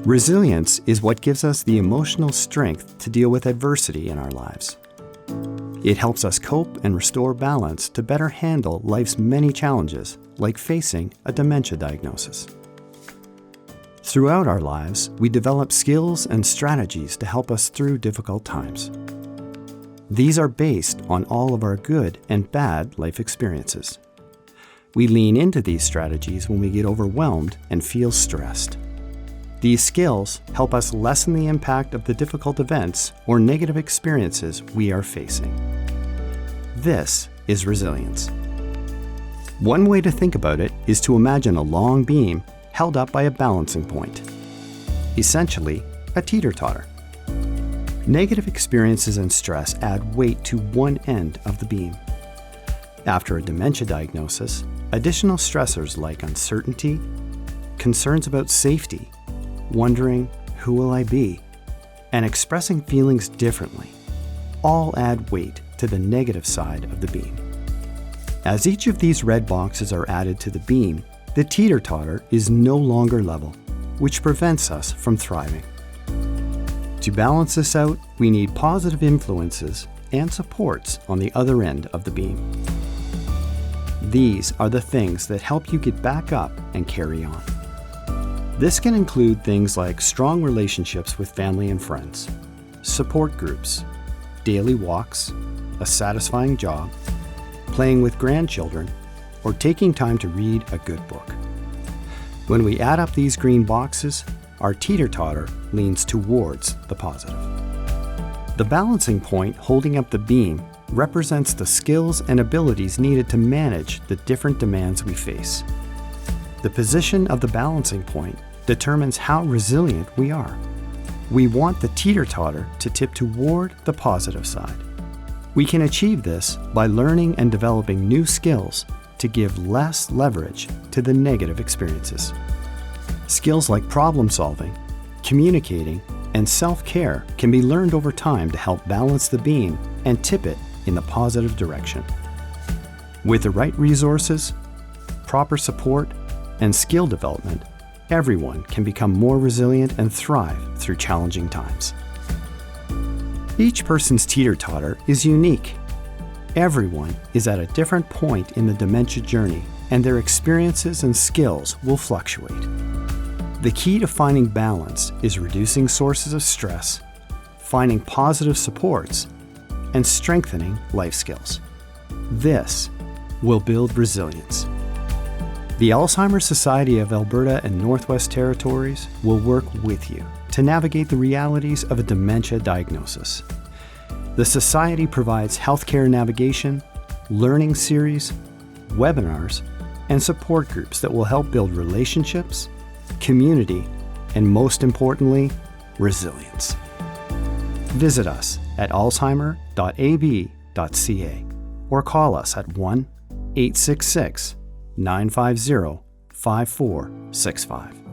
Resilience is what gives us the emotional strength to deal with adversity in our lives. It helps us cope and restore balance to better handle life's many challenges, like facing a dementia diagnosis. Throughout our lives, we develop skills and strategies to help us through difficult times. These are based on all of our good and bad life experiences. We lean into these strategies when we get overwhelmed and feel stressed. These skills help us lessen the impact of the difficult events or negative experiences we are facing. This is resilience. One way to think about it is to imagine a long beam held up by a balancing point. Essentially, a teeter-totter. Negative experiences and stress add weight to one end of the beam. After a dementia diagnosis, additional stressors like uncertainty, concerns about safety, wondering, who will I be, and expressing feelings differently, all add weight to the negative side of the beam. As each of these red boxes are added to the beam, the teeter-totter is no longer level, which prevents us from thriving. To balance this out, we need positive influences and supports on the other end of the beam. These are the things that help you get back up and carry on. This can include things like strong relationships with family and friends, support groups, daily walks, a satisfying job, playing with grandchildren, or taking time to read a good book. When we add up these green boxes, our teeter-totter leans towards the positive. The balancing point holding up the beam represents the skills and abilities needed to manage the different demands we face. The position of the balancing point determines how resilient we are. We want the teeter-totter to tip toward the positive side. We can achieve this by learning and developing new skills to give less leverage to the negative experiences. Skills like problem solving, communicating, and self-care can be learned over time to help balance the beam and tip it in the positive direction. With the right resources, proper support, and skill development, everyone can become more resilient and thrive through challenging times. Each person's teeter-totter is unique. Everyone is at a different point in the dementia journey, and their experiences and skills will fluctuate. The key to finding balance is reducing sources of stress, finding positive supports, and strengthening life skills. This will build resilience. The Alzheimer's Society of Alberta and Northwest Territories will work with you to navigate the realities of a dementia diagnosis. The Society provides healthcare navigation, learning series, webinars, and support groups that will help build relationships, community, and most importantly, resilience. Visit us at alzheimer.ab.ca or call us at 1-866-950-5465.